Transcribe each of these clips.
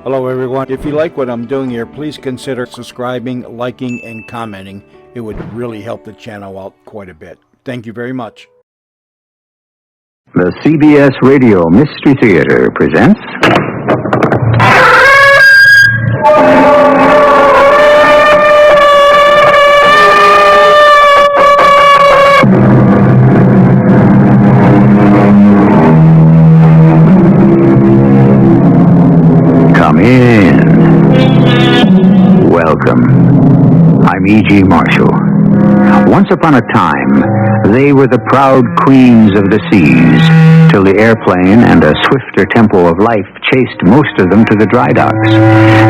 Hello everyone. If you like what I'm doing here, please consider subscribing, liking, and commenting. It would really help the channel out quite a bit. Thank you very much. The CBS Radio Mystery Theater presents... Come in. Welcome. I'm E.G. Marshall. Once upon a time, they were the proud queens of the seas, till the airplane and a swifter tempo of life chased most of them to the dry docks.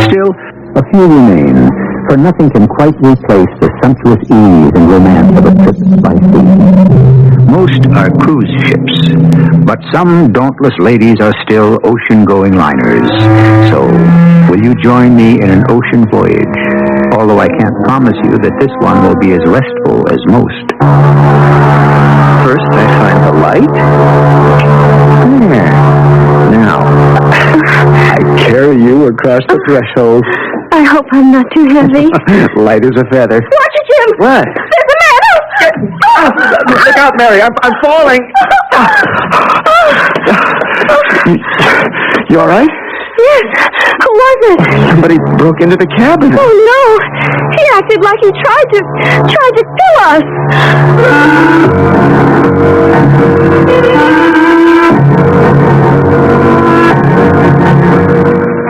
Still, a few remain, for nothing can quite replace the sumptuous ease and romance of a trip by sea. Most are cruise ships, but some dauntless ladies are still ocean-going liners. So, will you join me in an ocean voyage? Although I can't promise you that this one will be as restful as most. First, I find the light. There. Now, I carry you across the threshold. I hope I'm not too heavy. Light as a feather. Watch it, Jim! What? There's a man! Look out, Mary! I'm falling! You all right? Yes. Who was it? Somebody broke into the cabin. Oh, no. He acted like he tried to kill us.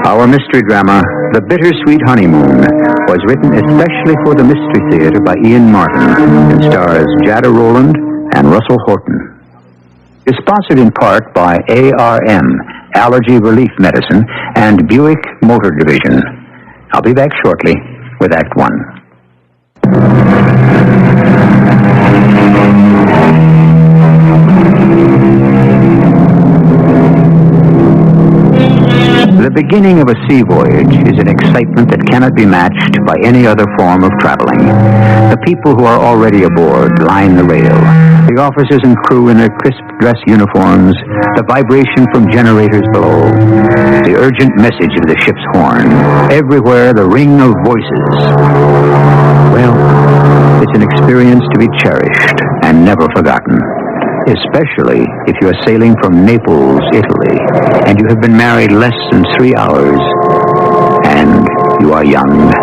Our mystery drama, The Bittersweet Honeymoon, was written especially for the Mystery Theater by Ian Martin and stars Jada Rowland and Russell Horton. Is sponsored in part by ARM, Allergy Relief Medicine, and Buick Motor Division. I'll be back shortly with Act One. The beginning of a sea voyage is an excitement that cannot be matched by any other form of traveling. The people who are already aboard line the rail. The officers and crew in their crisp dress uniforms, the vibration from generators below, the urgent message of the ship's horn. Everywhere the ring of voices. Well, it's an experience to be cherished and never forgotten. Especially if you are sailing from Naples, Italy, and you have been married less than 3 hours, and you are young.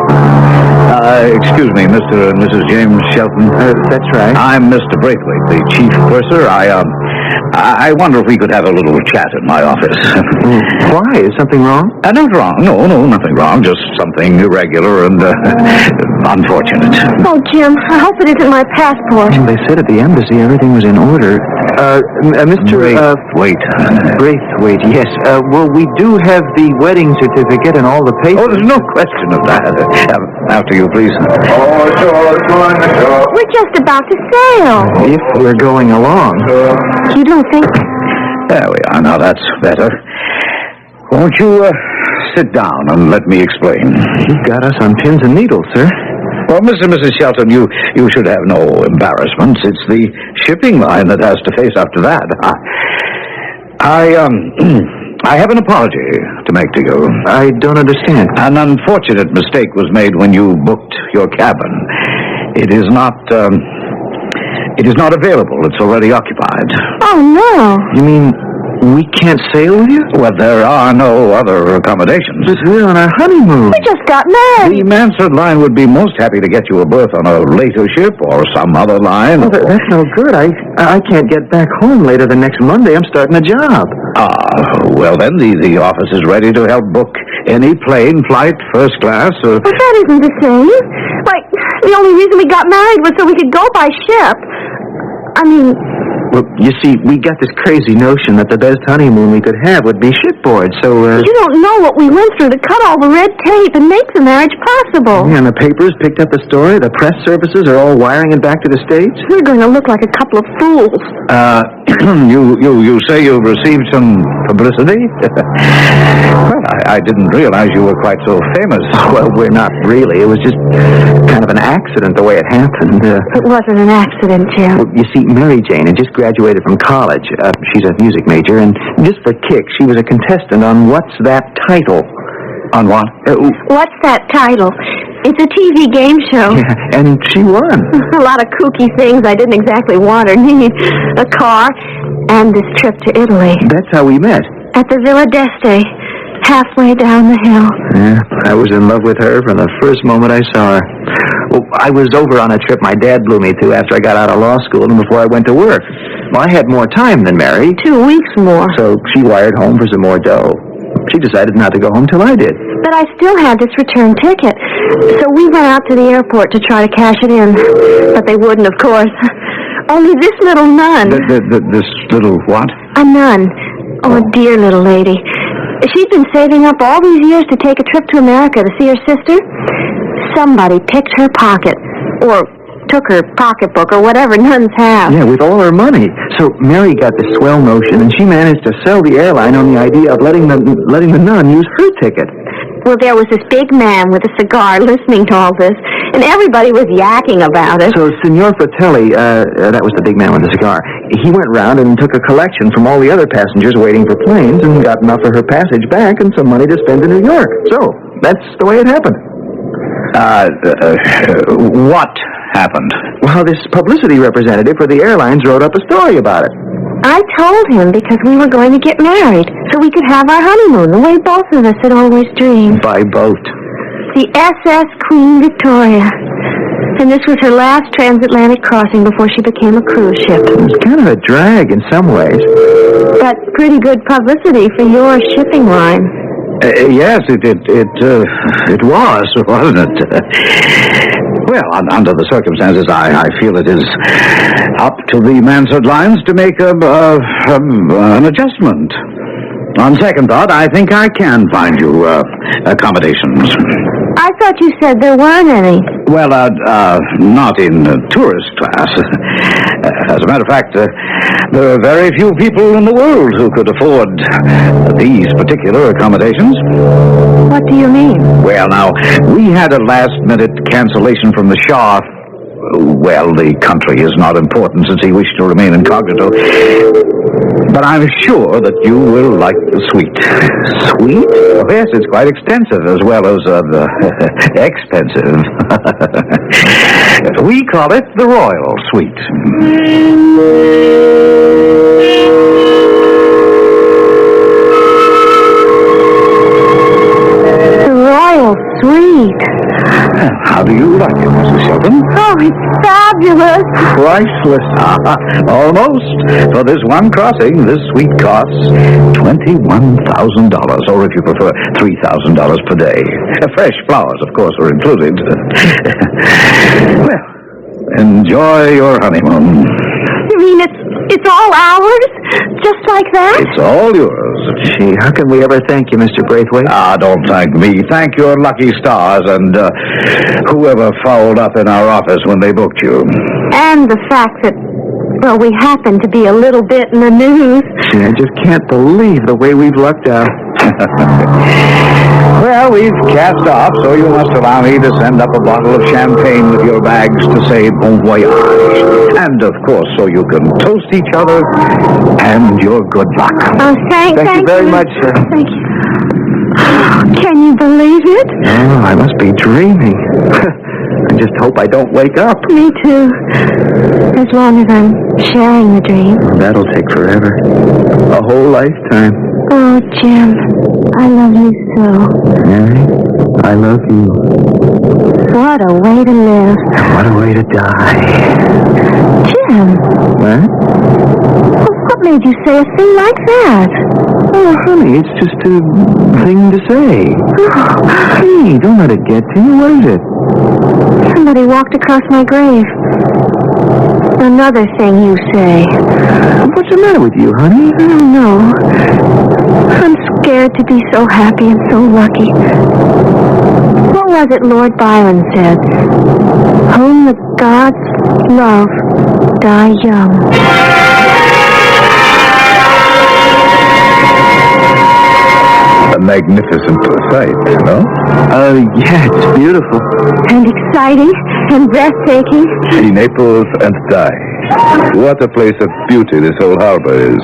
Excuse me, Mr. and Mrs. James Shelton. That's right. I'm Mr. Braithwaite, the chief purser. I wonder if we could have a little chat in my office. Why? Is something wrong? Not wrong. No, nothing wrong. Just something irregular and unfortunate. Oh, Jim, I hope it isn't my passport. They said at the embassy everything was in order. Mr. Braithwaite. Braithwaite, yes. Well, we do have the wedding certificate and all the papers. Oh, there's no question of that. After you, please. We're just about to sail. If we're going along. You don't think... There we are. Now that's better. Won't you sit down and let me explain? You've got us on pins and needles, sir. Well, Mr. and Mrs. Shelton, you should have no embarrassments. It's the shipping line that has to face up to that. I have an apology to make to you. I don't understand. An unfortunate mistake was made when you booked your cabin. It is not available. It's already occupied. Oh, no. You mean we can't sail with you? Well, there are no other accommodations. But we're on our honeymoon. We just got married. The Mansard line would be most happy to get you a berth on a later ship or some other line. Oh, that's no good. I can't get back home later than next Monday. I'm starting a job. Well then, the office is ready to help book any plane flight, first class. But that isn't the same. Like, the only reason we got married was so we could go by ship. I mean... Well, you see, we got this crazy notion that the best honeymoon we could have would be shipboard, so, You don't know what we went through to cut all the red tape and make the marriage possible. Yeah, and the papers picked up the story. The press services are all wiring it back to the States. We're going to look like a couple of fools. You say you've received some publicity? Well, I didn't realize you were quite so famous. Well, we're not really. It was just kind of an accident the way it happened. It wasn't an accident, Jim. Well, you see, Mary Jane had just graduated from college. She's a music major, and just for kicks, she was a contestant on What's That Title? On what? What's that title? It's a TV game show. Yeah, and she won. A lot of kooky things I didn't exactly want or need. A car and this trip to Italy. That's how we met. At the Villa d'Este, halfway down the hill. Yeah, I was in love with her from the first moment I saw her. Well, I was over on a trip my dad blew me to after I got out of law school and before I went to work. Well, I had more time than Mary. 2 weeks more. So she wired home for some more dough. She decided not to go home till I did. But I still had this return ticket. So we went out to the airport to try to cash it in. But they wouldn't, of course. Only this little nun. This little what? A nun. Oh, a dear little lady. She'd been saving up all these years to take a trip to America to see her sister. Somebody picked her pocket. Or took her pocketbook or whatever nuns have. Yeah, with all her money. So Mary got the swell notion, and she managed to sell the airline on the idea of letting the nun use her ticket. Well, there was this big man with a cigar listening to all this, and everybody was yakking about it. So Signor Fratelli, that was the big man with the cigar, he went round and took a collection from all the other passengers waiting for planes and got enough for her passage back and some money to spend in New York. So, that's the way it happened. What happened? Well, this publicity representative for the airlines wrote up a story about it. I told him because we were going to get married, so we could have our honeymoon the way both of us had always dreamed. By boat. The SS Queen Victoria. And this was her last transatlantic crossing before she became a cruise ship. It was kind of a drag in some ways. But pretty good publicity for your shipping line. Yes, it was, wasn't it? Well, under the circumstances, I feel it is up to the Mansard lines to make an adjustment. On second thought, I think I can find you accommodations. I thought you said there weren't any. Well, not in tourist class. As a matter of fact, there are very few people in the world who could afford these particular accommodations. What do you mean? Well, now, we had a last-minute cancellation from the Shah. Well, the country is not important since he wished to remain incognito. But I'm sure that you will like the suite. Sweet? Oh, yes, it's quite extensive as well as expensive. We call it the Royal Suite. The Royal Suite. How do you like it, Mrs. Shelton? Oh, it's fabulous. Priceless. Almost. For this one crossing, this suite costs $21,000, or if you prefer, $3,000 per day. Fresh flowers, of course, are included. Well, enjoy your honeymoon. You mean it's all ours? Just like that? It's all yours. Gee, how can we ever thank you, Mr. Braithwaite? Don't thank me. Thank your lucky stars and whoever fouled up in our office when they booked you. And the fact that, well, we happen to be a little bit in the news. Gee, I just can't believe the way we've lucked out. Well, we've cast off, so you must allow me to send up a bottle of champagne with your bags to say bon voyage. And, of course, so you can toast each other and your good luck. Oh, thank you very much, sir. Thank you. Can you believe it? Oh, I must be dreaming. I just hope I don't wake up. Me too. As long as I'm sharing the dream. That'll take forever. A whole lifetime. Oh, Jim, I love you so. Mary, I love you. What a way to live. And what a way to die. Jim. What? What made you say a thing like that? Oh, honey, it's just a thing to say. Hey, don't let it get to you. What is it? Somebody walked across my grave. Another thing you say. What's the matter with you, honey? I don't know. I'm scared to be so happy and so lucky. What was it Lord Byron said? Whom the gods love die young. A magnificent sight, no? Yeah, it's beautiful. And exciting and breathtaking. See Naples and die. What a place of beauty this whole harbor is.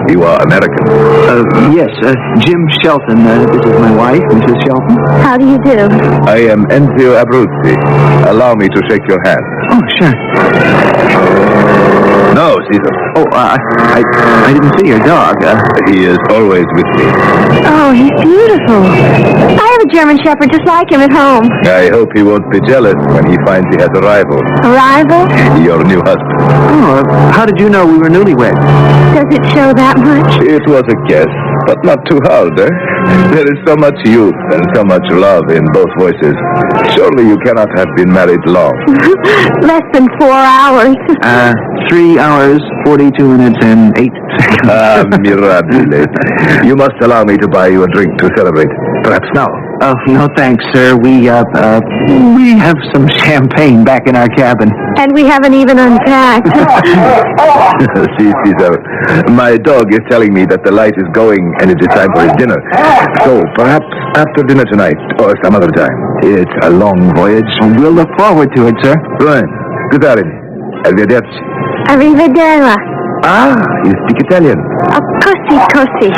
You are American. Yes, Jim Shelton. This is my wife, Mrs. Shelton. How do you do? I am Enzio Abruzzi. Allow me to shake your hand. Oh, sure. No, Caesar. Oh, I didn't see your dog. He is always with me. Oh, he's beautiful. I have a German Shepherd just like him at home. I hope he won't be jealous when he finds he has a rival. A rival? Your new husband. Oh, how did you know we were newlyweds? Does it show that much? It was a guess, but not too hard, eh? There is so much youth and so much love in both voices. Surely you cannot have been married long. Less than 4 hours. 3 hours, 42 minutes, and 8 seconds. Ah, mirabile. You must allow me to buy you a drink to celebrate. Perhaps now. Oh, no thanks, sir. We have some champagne back in our cabin. And we haven't even unpacked. See, Caesar, my dog is telling me that the light is going and it is time for his dinner. So, perhaps after dinner tonight, or some other time. It's a long voyage. We'll look forward to it, sir. Fine. Good evening. Arrivederci. Arrivederla. Ah, you speak Italian. Oh, così.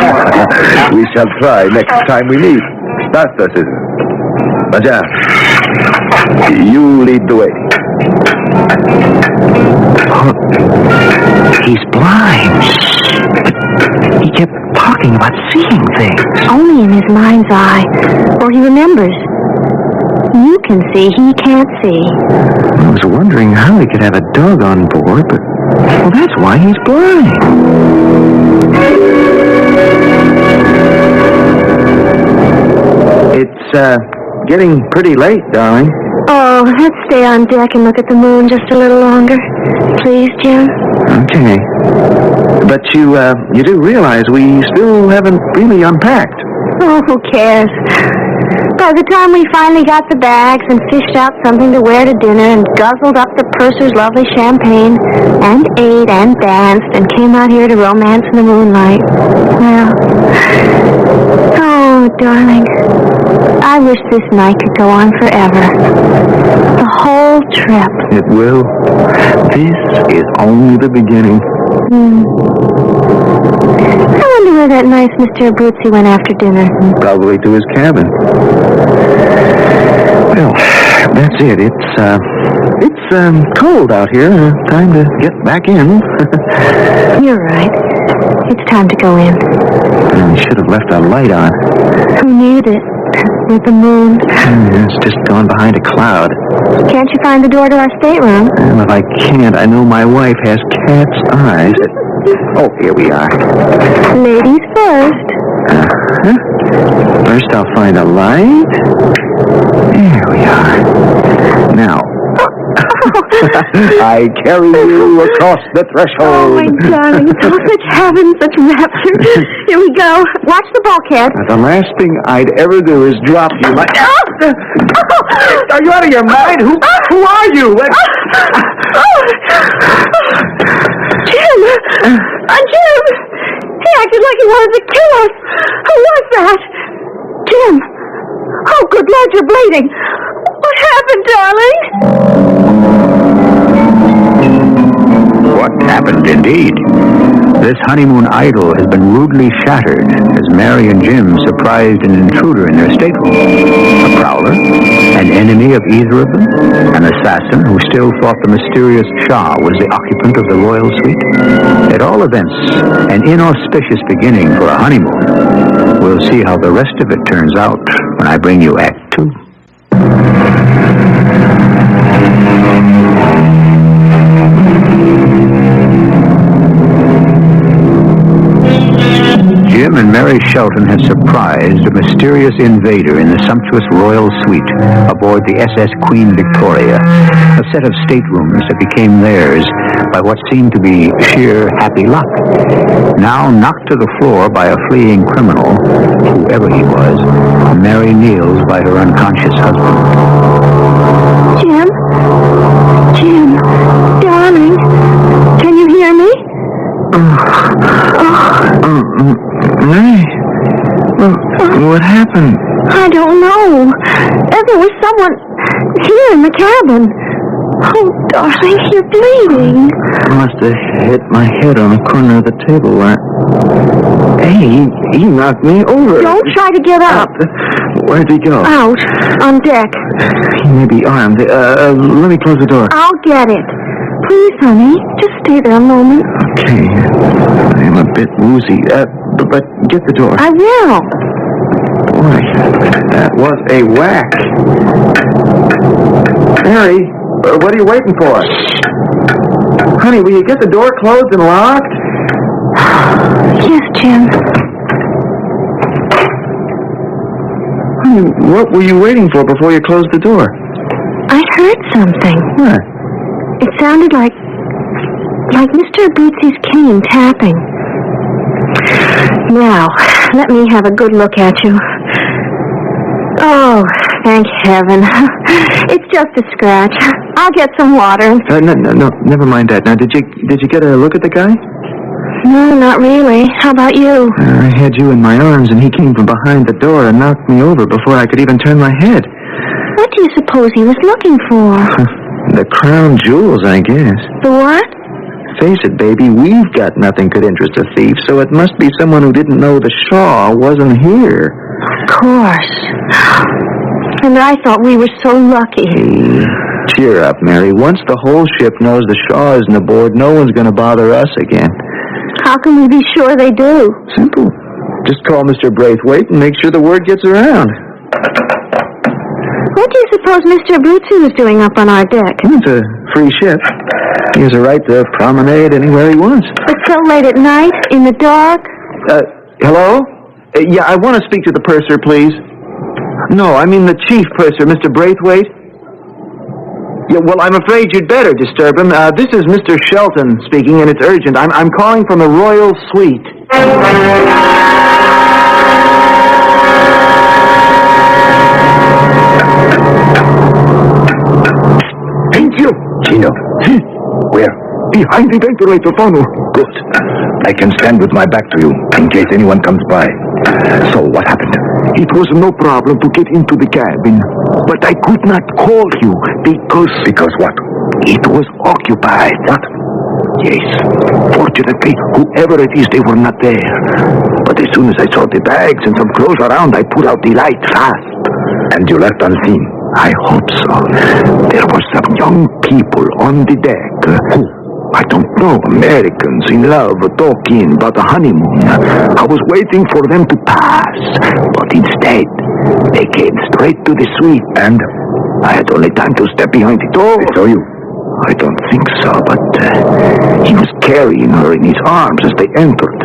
We shall try next time we meet. Basta, Caesar. Magia, you lead the way. He's blind. He kept talking about seeing things. Only in his mind's eye. Or he remembers. You can see, he can't see. I was wondering how he could have a dog on board, but, well, that's why he's blind. It's, getting pretty late, darling. Oh, let's stay on deck and look at the moon just a little longer. Please, Jim? Okay. But you do realize we still haven't really unpacked. Oh, who cares? By the time we finally got the bags and fished out something to wear to dinner and guzzled up the purser's lovely champagne and ate and danced and came out here to romance in the moonlight, well, oh, darling, I wish this night could go on forever. The whole trip. It will. This is only the beginning. I wonder where that nice Mr. Abruzzi went after dinner. Probably to his cabin. Well, that's it. It's cold out here. Time to get back in. You're right. It's time to go in. We should have left our light on. Who needed it? With the moon. It's just gone behind a cloud. Can't you find the door to our stateroom? Well, if I can't, I know my wife has cat's eyes. Oh, here we are. Ladies first. First, I'll find a light. There we are. Now, I carry you across the threshold. Oh, my darling. Such heaven, such rapture. Here we go. Watch the bulkhead. The last thing I'd ever do is drop you. Are you out of your mind? Who are you? Jim! Jim! He acted like he wanted to kill us. Who was that? Jim! Oh, good Lord, you're bleeding. What happened, darling? What happened, indeed? This honeymoon idyll has been rudely shattered as Mary and Jim surprised an intruder in their stateroom. A prowler? An enemy of either of them? An assassin who still thought the mysterious Shah was the occupant of the royal suite? At all events, an inauspicious beginning for a honeymoon. We'll see how the rest of it turns out when I bring you Act 2. Jim and Mary Shelton had surprised a mysterious invader in the sumptuous royal suite aboard the SS Queen Victoria, a set of staterooms that became theirs by what seemed to be sheer happy luck. Now knocked to the floor by a fleeing criminal, whoever he was, Mary kneels by her unconscious husband. Jim? Jim, darling, can you hear me? Mary? What happened? I don't know. There was someone here in the cabin. Oh, darling, you're bleeding. I must have hit my head on the corner of the table. Hey, he knocked me over. Don't try to get up. Where'd he go? Out, on deck. He may be armed. Let me close the door. I'll get it. Please, honey, just stay there a moment. Okay. I am a bit woozy. But get the door. I will. Boy, that was a whack. Mary, what are you waiting for? Honey, will you get the door closed and locked? Yes, Jim. Honey, what were you waiting for before you closed the door? I heard something. What? It sounded like Mr. Bootsy's cane tapping. Now, let me have a good look at you. Oh, thank heaven. It's just a scratch. I'll get some water. No, never mind that. Now, did you get a look at the guy? No, not really. How about you? I had you in my arms, and he came from behind the door and knocked me over before I could even turn my head. What do you suppose he was looking for? The crown jewels, I guess. The what? Face it, baby, we've got nothing could interest a thief, so it must be someone who didn't know the Shaw wasn't here. Of course. And I thought we were so lucky. Hey, cheer up, Mary. Once the whole ship knows the Shaw isn't aboard, no one's going to bother us again. How can we be sure they do? Simple. Just call Mr. Braithwaite and make sure the word gets around. What do you suppose Mr. Bootsy was doing up on our deck? It's a free ship. He has a right to promenade anywhere he wants. But so late at night, in the dark? Hello? Yeah, I want to speak to the purser, please. No, I mean the chief purser, Mr. Braithwaite. Yeah, well, I'm afraid you'd better disturb him. This is Mr. Shelton speaking, and it's urgent. I'm calling from the Royal Suite. Thank you, Chino. Where? Behind the ventilator funnel. Good. I can stand with my back to you in case anyone comes by. So, what happened? It was no problem to get into the cabin, but I could not call you because... Because what? It was occupied. What? Yes. Fortunately, whoever it is, they were not there. But as soon as I saw the bags and some clothes around, I put out the light fast. And you left unseen? I hope so. There were some young people on the deck. Who? I don't know. Americans in love talking about the honeymoon. I was waiting for them to pass, but instead, they came straight to the suite. And? I had only time to step behind the door. They saw you? I don't think so, but he was carrying her in his arms as they entered.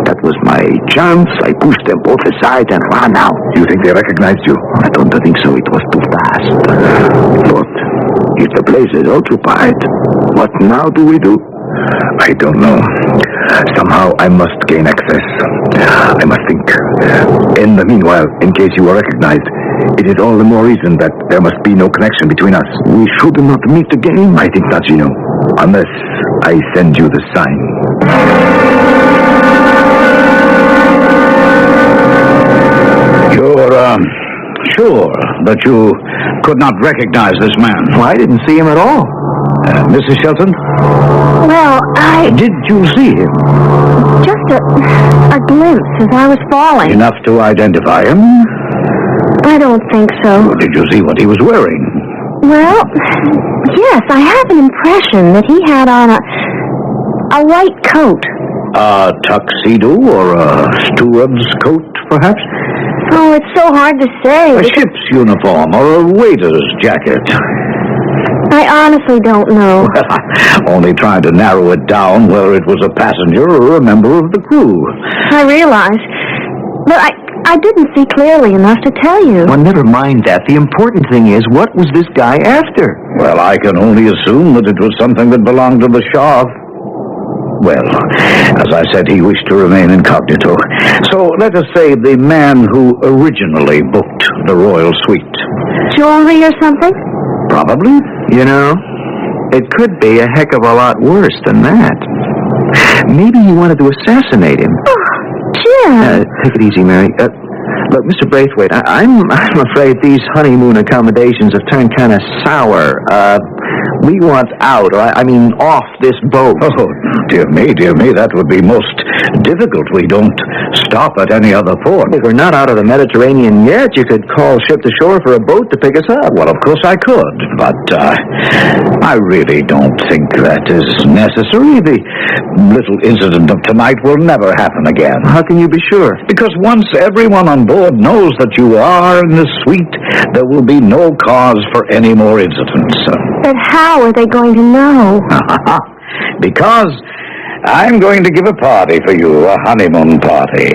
That was my chance. I pushed them both aside and ran out. You think they recognized you? I don't think so. It was too fast. But if the place is occupied, what now do we do? I don't know. Somehow I must gain access. I must think. In the meanwhile, in case you are recognized, it is all the more reason that there must be no connection between us. We should not meet again? I think not, Gino. Unless I send you the sign. You're, sure that you could not recognize this man? Well, I didn't see him at all. Mrs. Shelton? Well, Did you see him? just a glimpse as I was falling. Enough to identify him? I don't think so. Or did you see what he was wearing? Well, yes, I have an impression that he had on a white coat. A tuxedo or a steward's coat, perhaps? Oh, it's so hard to say. A ship's uniform or a waiter's jacket? I honestly don't know. Only trying to narrow it down whether it was a passenger or a member of the crew. I realize. But I didn't see clearly enough to tell you. Well, never mind that. The important thing is, what was this guy after? Well, I can only assume that it was something that belonged to the Shah. Well, as I said, he wished to remain incognito. So let us say the man who originally booked the Royal Suite. Jewelry or something? Probably. You know, it could be a heck of a lot worse than that. Maybe he wanted to assassinate him. Oh, Jim. Take it easy, Mary. Look, Mr. Braithwaite, I'm afraid these honeymoon accommodations have turned kind of sour. We want out, or I mean off this boat. Oh, dear me, that would be most difficult. We don't stop at any other port. Well, we're not out of the Mediterranean yet. You could call ship to shore for a boat to pick us up. Well, of course I could, but I really don't think that is necessary. The little incident of tonight will never happen again. How can you be sure? Because once everyone on board knows that you are in the suite, there will be no cause for any more incidents. But how are they going to know? Because I'm going to give a party for you, a honeymoon party.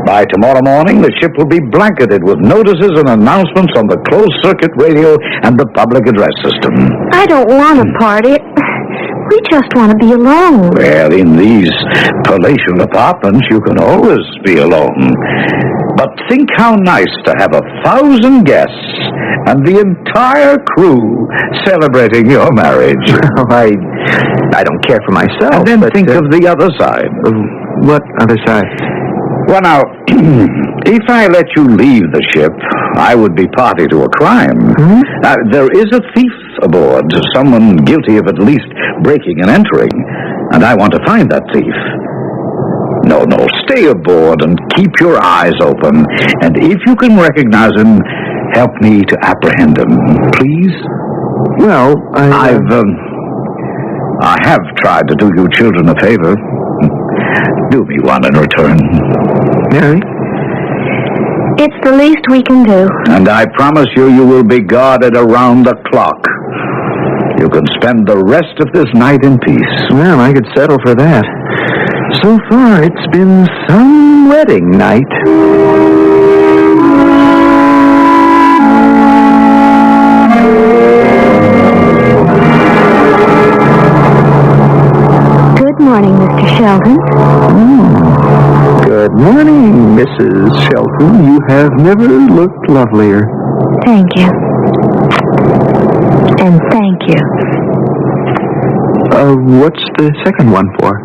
By tomorrow morning, the ship will be blanketed with notices and announcements on the closed-circuit radio and the public address system. I don't want a party. We just want to be alone. Well, in these palatial apartments, you can always be alone. But think how nice to have 1,000 guests and the entire crew celebrating your marriage. I don't care for myself. And then think of the other side. What other side? Well, now, if I let you leave the ship, I would be party to a crime. There is a thief aboard, someone guilty of at least breaking and entering, and I want to find that thief. No, stay aboard and keep your eyes open, and if you can recognize him, help me to apprehend him, please. Well, I have tried to do you children a favor. Do me one in return. Mary? It's the least we can do. And I promise you will be guarded around the clock. You can spend the rest of this night in peace. Well, I could settle for that. So far, it's been some wedding night. Good morning, Mr. Sheldon. Good morning, Mrs. Shelton. You have never looked lovelier. Thank you. And thank you. What's the second one for?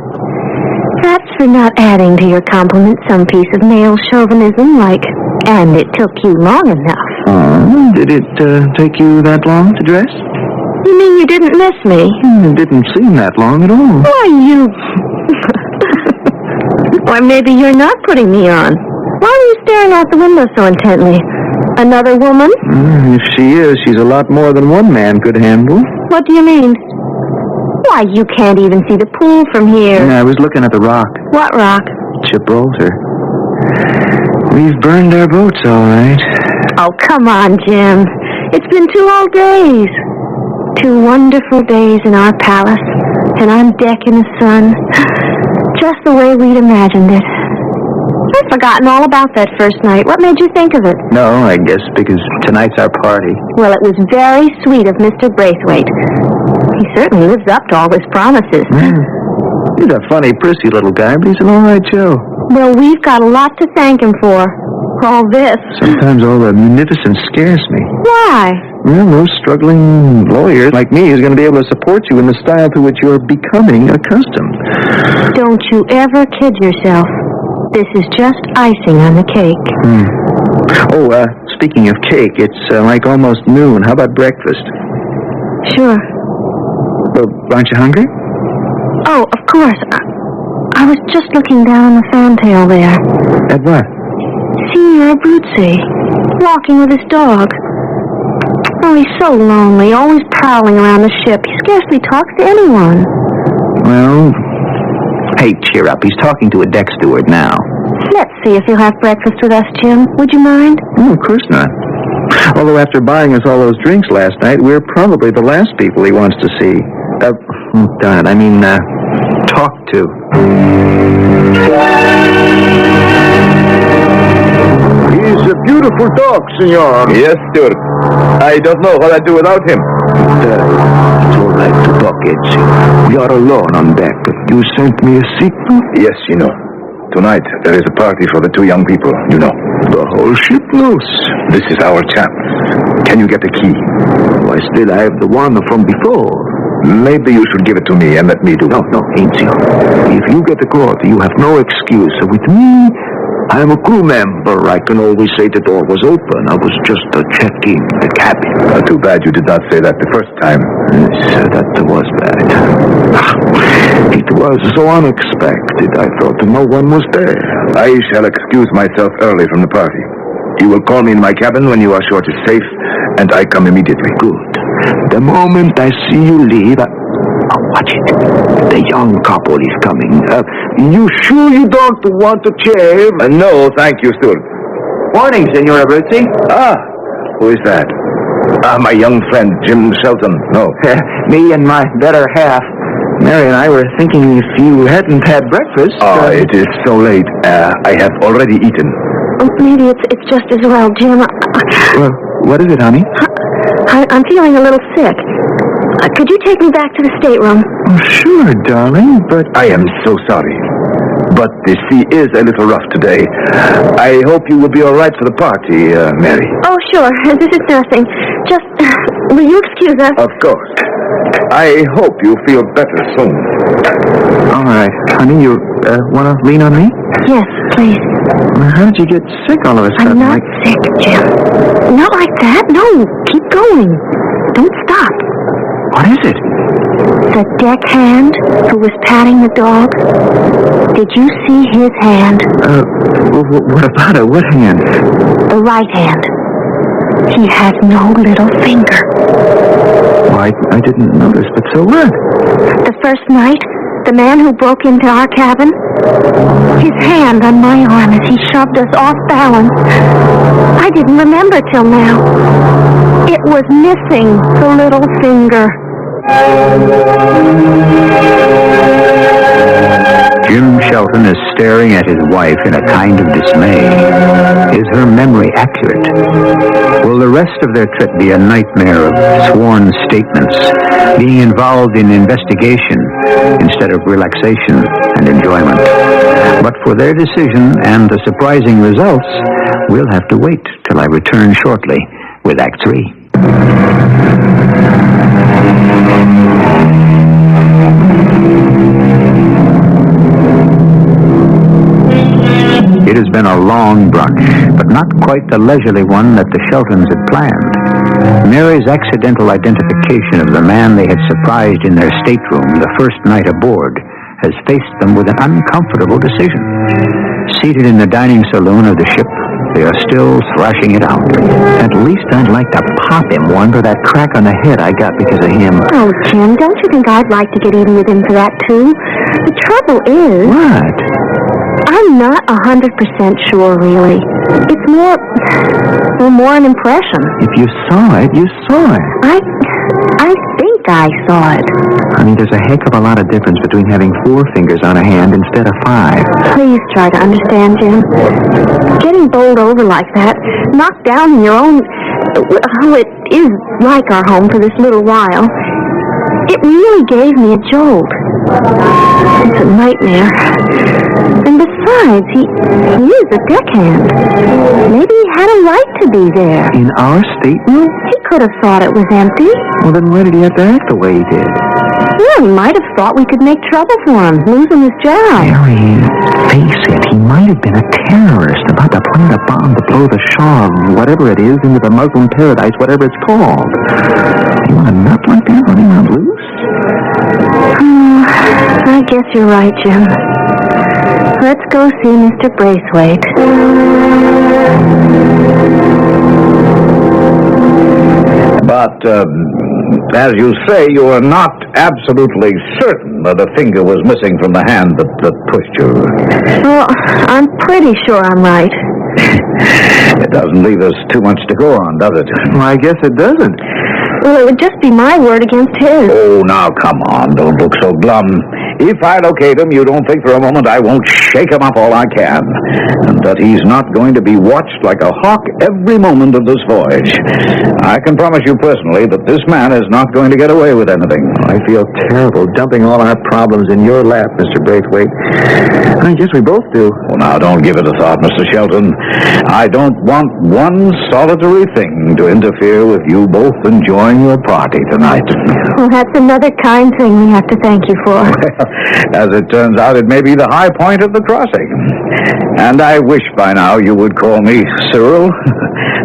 Perhaps for not adding to your compliment some piece of male chauvinism like, and it took you long enough. Did it take you that long to dress? You mean you didn't miss me? It didn't seem that long at all. Why, you... Or maybe you're not putting me on. Why are you staring out the window so intently? Another woman? If she is, she's a lot more than one man could handle. What do you mean? Why, you can't even see the pool from here. I was looking at the rock. What rock? Gibraltar. We've burned our boats, all right. Oh, come on, Jim. It's been 2 whole days. 2 wonderful days in our palace, and on deck in the sun. Just the way we'd imagined it. I've forgotten all about that first night. What made you think of it? No, I guess because tonight's our party. Well, it was very sweet of Mr. Braithwaite. He certainly lives up to all his promises. He's a funny, prissy little guy, but he's an all right Joe. Well, we've got a lot to thank him for all this. Sometimes all the munificence scares me. Why? Well, no struggling lawyer like me is going to be able to support you in the style to which you're becoming accustomed. Don't you ever kid yourself. This is just icing on the cake. Oh, speaking of cake, it's like almost noon. How about breakfast? Sure. Aren't you hungry? Oh, of course. I was just looking down on the fantail there. At what? Signor Abruzzi, walking with his dog. Oh, he's so lonely, always prowling around the ship. He scarcely talks to anyone. Well, hey, cheer up. He's talking to a deck steward now. Let's see if you'll have breakfast with us, Jim. Would you mind? Oh, of course not. Although after buying us all those drinks last night, we're probably the last people he wants to see. Talk to. He's a beautiful dog, senor. Yes, sir. I don't know what I'd do without him. It's all right to talk, Ezio. We are alone on deck. You sent me a signal? Yes, you know. Tonight, there is a party for the 2 young people, you know. The whole ship knows. This is our chance. Can you get the key? I still have the one from before. Maybe you should give it to me and let me do it. No, Ezio. If you get the caught, you have no excuse. With me, I'm a crew member. I can always say the door was open. I was just checking the cabin. Too bad you did not say that the first time. Yes, that was bad. It was so unexpected. I thought no one was there. I shall excuse myself early from the party. You will call me in my cabin when you are sure it is safe, and I come immediately. Good. The moment I see you leave, watch it. The young couple is coming. You sure you don't want to shave? No, thank you, steward. Morning, Senora Bruzzi. Ah, who is that? My young friend, Jim Shelton. No. Me and my better half. Mary and I were thinking if you hadn't had breakfast... It is so late. I have already eaten. Maybe it's just as well, Jim. Well, what is it, honey? I'm feeling a little sick. Could you take me back to the stateroom? Oh, sure, darling, but... I am so sorry. But the sea is a little rough today. I hope you will be all right for the party, Mary. Oh, sure. This is nothing. Just, will you excuse us? Of course. I hope you feel better soon. All right. Honey, you want to lean on me? Yes, please. How did you get sick all of a sudden? I'm not sick, Jim. Not like that. No, keep going. Don't stop. What is it? The deckhand who was patting the dog. Did you see his hand? What about it? What hand? The right hand. He has no little finger. Well, I didn't notice, but so what? The first night, the man who broke into our cabin, his hand on my arm as he shoved us off balance. I didn't remember till now. It was missing the little finger. Jim Shelton is staring at his wife in a kind of dismay. Is her memory accurate? Will the rest of their trip be a nightmare of sworn statements, being involved in investigation instead of relaxation and enjoyment? But for their decision and the surprising results, we'll have to wait till I return shortly with Act 3. It has been a long brunch, but not quite the leisurely one that the Sheltons had planned. Mary's accidental identification of the man they had surprised in their stateroom the first night aboard has faced them with an uncomfortable decision. Seated in the dining saloon of the ship, they are still thrashing it out. At least I'd like to pop him one for that crack on the head I got because of him. Oh, Jim, don't you think I'd like to get even with him for that, too? The trouble is... What? I'm not 100% sure, really. It's more an impression. If you saw it, you saw it. I think I saw it. Honey, there's a heck of a lot of difference between having 4 fingers on a hand instead of 5. Please try to understand, Jim. Getting bowled over like that, knocked down in your own... Oh, it is like our home for this little while. It really gave me a jolt. It's a nightmare. And besides, he is a deckhand. Maybe he had a right to be there. In our stateroom? He could have thought it was empty. Well, then why did he have to act the way he did? Well, he might have thought we could make trouble for him, losing his job. Mary, face it, he might have been a terrorist about to plant a bomb to blow the Shah of whatever it is into the Muslim paradise, whatever it's called. You want a nut like that running around loose? I guess you're right, Jim. Let's go see Mr. Braithwaite. But, as you say, you are not absolutely certain that a finger was missing from the hand that pushed you. Well, I'm pretty sure I'm right. It doesn't leave us too much to go on, does it? Well, I guess it doesn't. Well, it would just be my word against his. Oh, now, come on. Don't look so glum. If I locate him, you don't think for a moment I won't shake him up all I can. And that he's not going to be watched like a hawk every moment of this voyage. I can promise you personally that this man is not going to get away with anything. I feel terrible dumping all our problems in your lap, Mr. Braithwaite. I guess we both do. Well, now, don't give it a thought, Mr. Shelton. I don't want one solitary thing to interfere with you both enjoying your party tonight. Well, that's another kind thing we have to thank you for. Well, As it turns out, it may be the high point of the crossing. And I wish by now you would call me Cyril.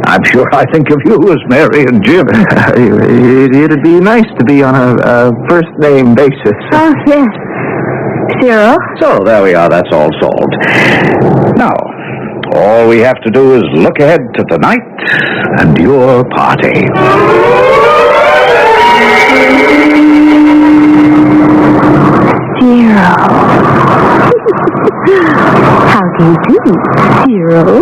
I'm sure I think of you as Mary and Jim. It'd be nice to be on a first-name basis. Oh, yes. Cyril? So, there we are. That's all solved. Now, all we have to do is look ahead to tonight and your party. Cyril. How do you do, Cyril?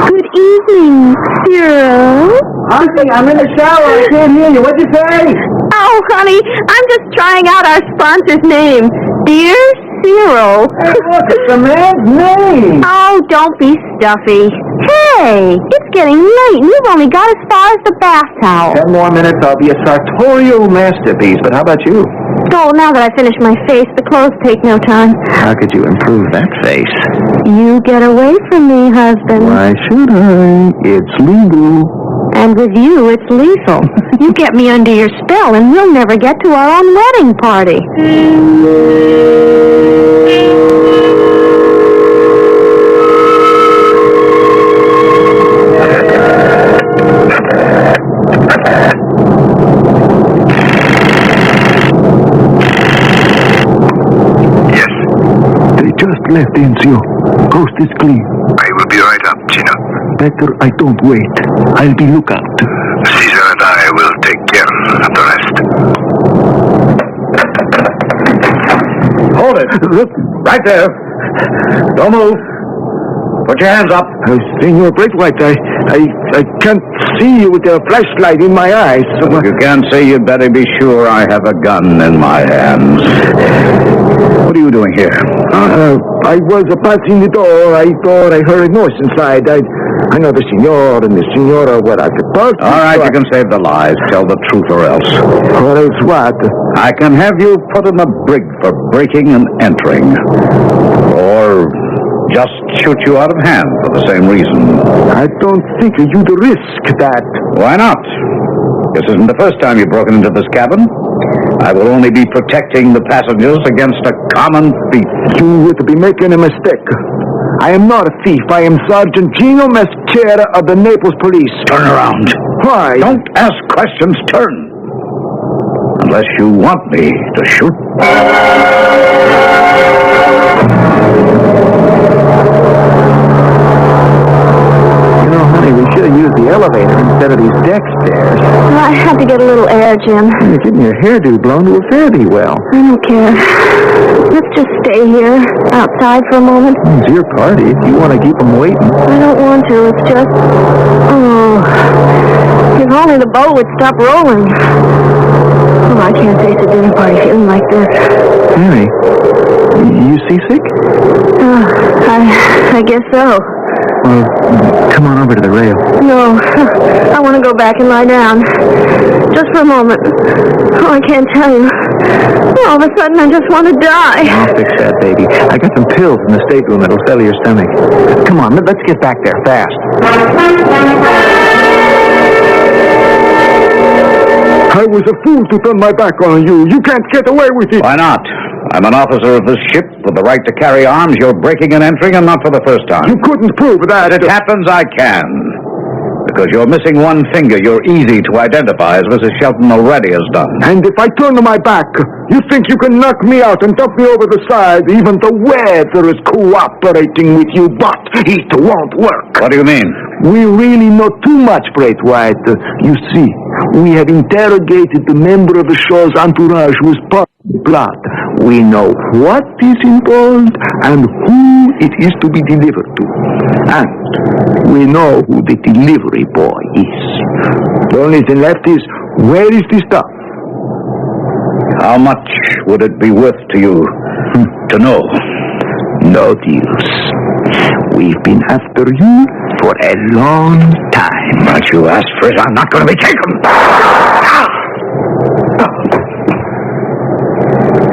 Good evening, Cyril. Honey, I'm in the shower. I can't hear you. What'd you say? Oh, honey, I'm just trying out our sponsor's name. Dear Cyril. Hey, look, it's the man's name. Oh, don't be stuffy. Hey, it's getting late and you've only got as far as the bath towel. 10 more minutes, I'll be a sartorial masterpiece. But how about you? Oh, now that I finished my face, the clothes take no time. How could you improve that face? You get away from me, husband. Why should I? It's legal. And with you, it's lethal. You get me under your spell, and we'll never get to our own wedding party. Yes, They just left Enzio. Coast is clean. I will be right up, Gina. Better I don't wait. I'll be lookout. Caesar and I will take care of the rest. Hold it. Right there. Don't move. Put your hands up. Senor Braithwaite, I can't see you with a flashlight in my eyes. If you can't see, you'd better be sure I have a gun in my hands. What are you doing here? I was passing the door. I thought I heard a noise inside. I know the senor and the senora were at the party. All right, you can save the lies. Tell the truth or else. Or else what? I can have you put in a brig for breaking and entering. Or just shoot you out of hand for the same reason. I don't think you'd risk that. Why not? This isn't the first time you've broken into this cabin. I will only be protecting the passengers against a common thief. You would be making a mistake. I am not a thief. I am Sergeant Gino Mascara of the Naples Police. Turn around. Why? Don't ask questions. Turn. Unless you want me to shoot. You know, honey, we should have used the elevator instead of these deck stairs. I had to get a little air, Jim. You're getting your hairdo blown to a fare-thee well. I don't care. Let's just stay here, outside for a moment. It's your party. If you want to keep them waiting. I don't want to. It's just... Oh... If only the boat would stop rolling. Oh, I can't face a dinner party feeling like this. Mary, you seasick? Oh, I guess so. Well, come on over to the rail. No, I want to go back and lie down. Just for a moment. Oh, I can't tell you. All of a sudden, I just want to die. I'll fix that, baby. I got some pills in the stateroom that'll settle your stomach. Come on, let's get back there fast. I was a fool to turn my back on you. You can't get away with it. Why not? I'm an officer of this ship with the right to carry arms. You're breaking and entering, and not for the first time. You couldn't prove that. If it happens, I can. Because you're missing one finger, you're easy to identify, as Mrs. Shelton already has done. And if I turn my back, you think you can knock me out and dump me over the side? Even the weather is cooperating with you, but it won't work. What do you mean? We really know too much, Braithwaite. You see, we have interrogated the member of the show's entourage who is part of the plot. We know what is involved and who it is to be delivered to. And we know who the delivery boy is. The only thing left is, where is the stuff? How much would it be worth to you to know? No deals. We've been after you for a long time. But you asked for it, I'm not going to be taken.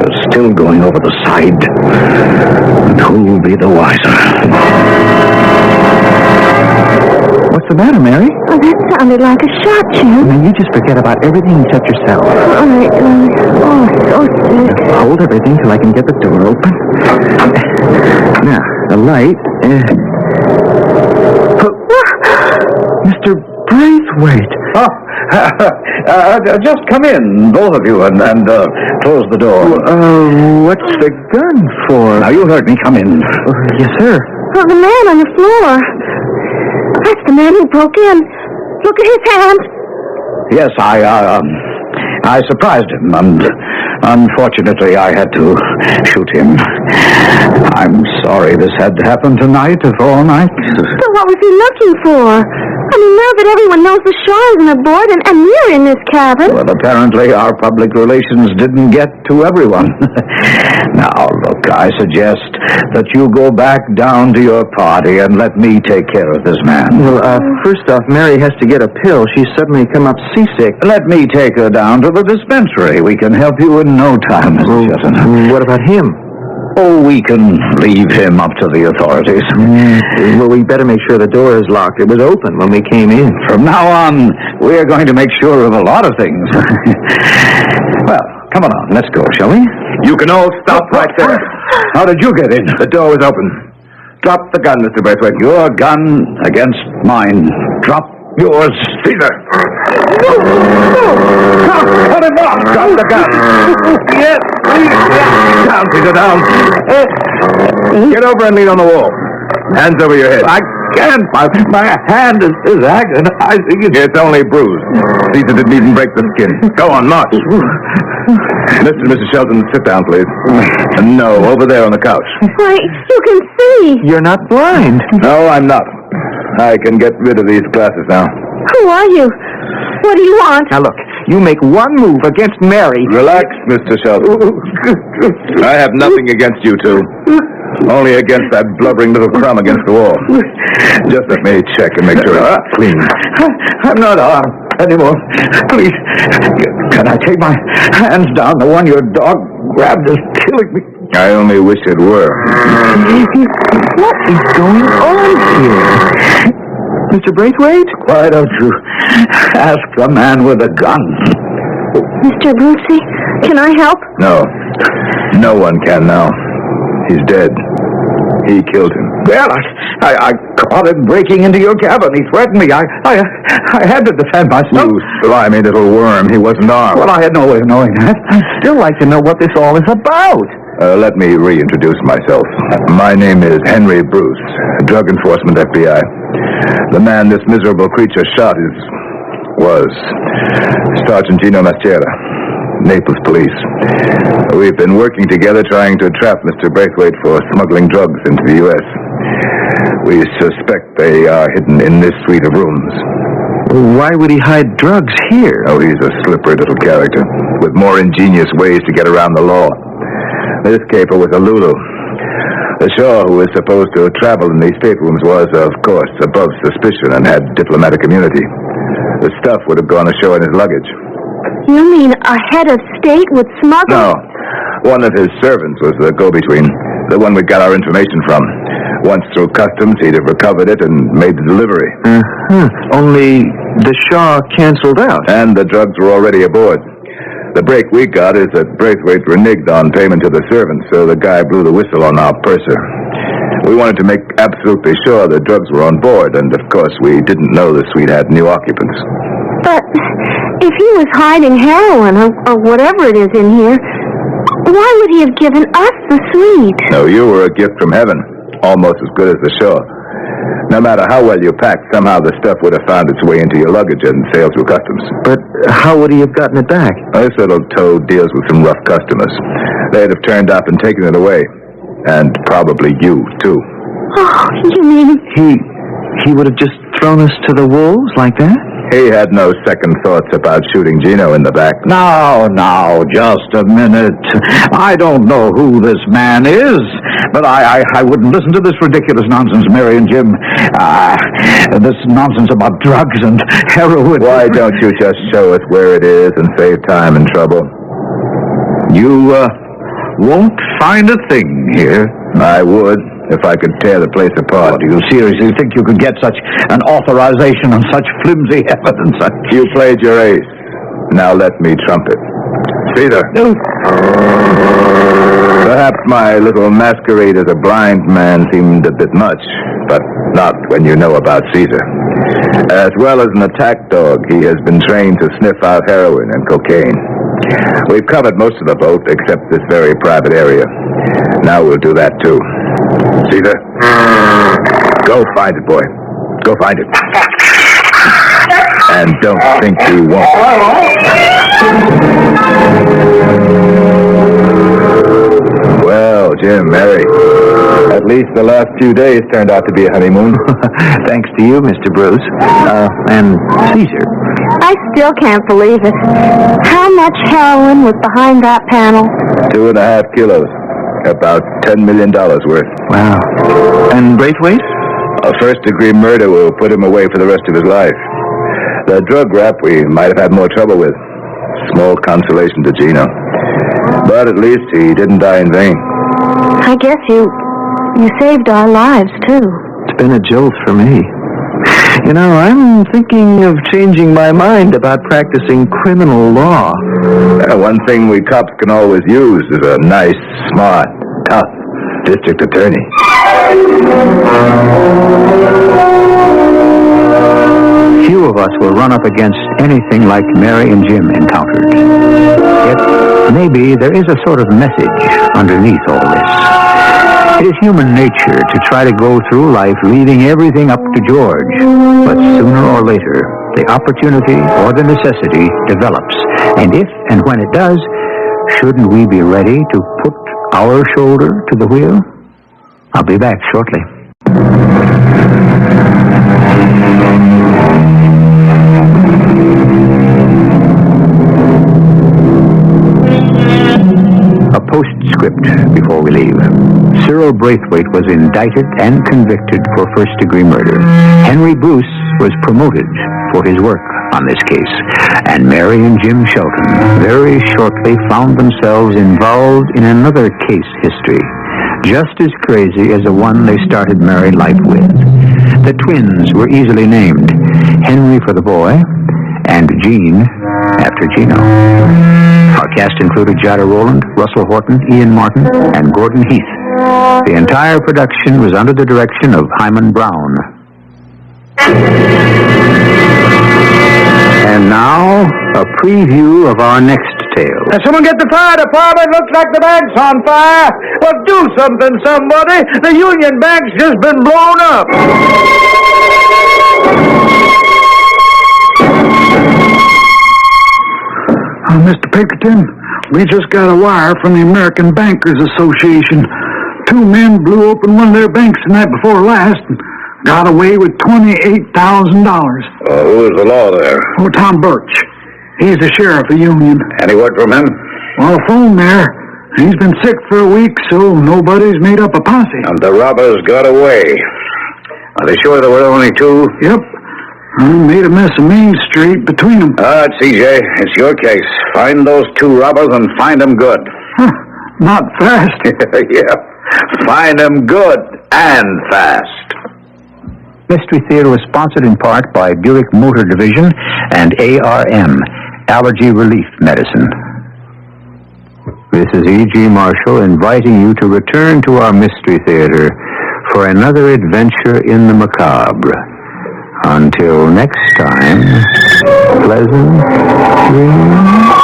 You're still going over the side. And who'll be the wiser? What's the matter, Mary? Oh, that sounded like a shot, Jim. Now, you just forget about everything except yourself. All right, so sick. Hold everything till I can get the door open. Now, the light. Mr. Braithwaite. Oh, just come in, both of you, and close the door. What's the gun for? Now, you heard me. Come in. Yes, sir. Oh, the man on the floor. That's the man who broke in. Look at his hand. Yes, I surprised him, and unfortunately I had to shoot him. I'm sorry this had to happen tonight of all nights. So what was he looking for? I mean, now that everyone knows the Shaw isn't aboard and you're in this cabin. Well, apparently our public relations didn't get to everyone. Now, look, I suggest that you go back down to your party and let me take care of this man. Well, first off, Mary has to get a pill. She's suddenly come up seasick. Let me take her down to the dispensary. We can help you in no time, Mr. Shelton. What about him? Oh, we can leave him up to the authorities. Well, we better make sure the door is locked. It was open when we came in. From now on, we're going to make sure of a lot of things. Well, come along. Let's go, shall we? You can all stop right there. How did you get in? The door was open. Drop the gun, Mr. Braithwaite. Your gun against mine. Drop yours. Caesar! Cut him off! Drop the gun! Yes! Down, Caesar, down! Get over and lean on the wall. Hands over your head. I can't. My hand is agonizing. It's only bruised. Caesar didn't even break the skin. Go on, march. Mr. and Mrs. Shelton, sit down, please. No, over there on the couch. Why, you can see. You're not blind. No, I'm not. I can get rid of these glasses now. Who are you? What do you want? Now, look, you make one move against Mary. Relax, Mr. Shelton. I have nothing against you two. Only against that blubbering little crumb against the wall. Just let me check and make sure it's clean. I'm not armed anymore. Please, can I take my hands down? The one your dog grabbed is killing me. I only wish it were. What is going on here? Mr. Braithwaite? Why don't you ask the man with a gun? Mr. Brucey, can I help? No. No one can now. He's dead. He killed him. Well, I caught him breaking into your cabin. He threatened me. I had to defend myself. You slimy little worm. He wasn't armed. Well, I had no way of knowing that. I'd still like to know what this all is about. Let me reintroduce myself. My name is Henry Bruce, Drug Enforcement FBI. The man this miserable creature shot was Sergeant Gino Masciera, Naples Police. We've been working together trying to trap Mr. Braithwaite for smuggling drugs into the U.S. We suspect they are hidden in this suite of rooms. Why would he hide drugs here? Oh, he's a slippery little character with more ingenious ways to get around the law. This caper was a Lulu. The Shaw, who was supposed to travel in these staterooms, was, of course, above suspicion and had diplomatic immunity. The stuff would have gone ashore in his luggage. You mean a head of state would smuggle? No. One of his servants was the go-between, the one we got our information from. Once through customs, he'd have recovered it and made the delivery. Only the Shaw canceled out. And the drugs were already aboard. The break we got is that Braithwaite reneged on payment to the servant, so the guy blew the whistle on our purser. We wanted to make absolutely sure the drugs were on board, and of course we didn't know the suite had new occupants. But if he was hiding heroin or whatever it is in here, why would he have given us the suite? No, you were a gift from heaven, almost as good as the Shaw. No matter how well you packed, somehow the stuff would have found its way into your luggage and sailed through customs. But how would he have gotten it back? This little toad deals with some rough customers. They'd have turned up and taken it away. And probably you, too. Oh, you mean... He would have just thrown us to the wolves like that? He had no second thoughts about shooting Gino in the back. Now, just a minute. I don't know who this man is, but I wouldn't listen to this ridiculous nonsense, Mary and Jim. This nonsense about drugs and heroin. Why don't you just show us where it is and save time and trouble? You won't find a thing here. I would. if I could tear the place apart. Do you seriously think you could get such an authorization on such flimsy evidence? You played your ace. Now let me trumpet. Caesar. Perhaps my little masquerade as a blind man seemed a bit much, but not when you know about Caesar. As well as an attack dog, he has been trained to sniff out heroin and cocaine. We've covered most of the boat except this very private area. Now we'll do that too. Caesar, go find it, boy. Go find it. And don't think we won't. Well, Jim, Mary, at least the last few days turned out to be a honeymoon. Thanks to you, Mr. Bruce. And Caesar. I still can't believe it. How much heroin was behind that panel? 2.5 kilos. About $10 million worth. Wow. And Braithwaite? A first-degree murder will put him away for the rest of his life. The drug rap we might have had more trouble with. Small consolation to Gino. But at least he didn't die in vain. I guess you saved our lives, too. It's been a jolt for me. You know, I'm thinking of changing my mind about practicing criminal law. One thing we cops can always use is a nice, smart, tough district attorney. Few of us will run up against anything like Mary and Jim encountered. Yet, maybe there is a sort of message underneath all this. It is human nature to try to go through life leaving everything up to George. But sooner or later, the opportunity or the necessity develops. And if and when it does, shouldn't we be ready to put our shoulder to the wheel? I'll be back shortly. A postscript before we leave. Cyril Braithwaite was indicted and convicted for first-degree murder. Henry Bruce was promoted for his work on this case. And Mary and Jim Shelton very shortly found themselves involved in another case history, just as crazy as the one they started married life with. The twins were easily named, Henry for the boy, and Jean after Gino. Our cast included Jada Rowland, Russell Horton, Ian Martin, and Gordon Heath. The entire production was under the direction of Hyman Brown. And now, a preview of our next tale. Someone get the fire department. Looks like the bank's on fire. Well, do something, somebody. The Union Bank's just been blown up. Mr. Pinkerton, we just got a wire from the American Bankers Association. 2 men blew open one of their banks the night before last and got away with $28,000. Who is the law there? Oh, Tom Birch. He's the sheriff of Union. Any word from him? Well, the phone there. He's been sick for a week, so nobody's made up a posse. And the robbers got away. Are they sure there were only 2? Yep. Made a mess of Main Street between them. All right, CJ, it's your case. Find those 2 robbers and find them good. Not fast. Yeah, find them good and fast. Mystery Theater was sponsored in part by Buick Motor Division and ARM, Allergy Relief Medicine. This is E.G. Marshall inviting you to return to our Mystery Theater for another adventure in the macabre. Until next time, pleasant dreams.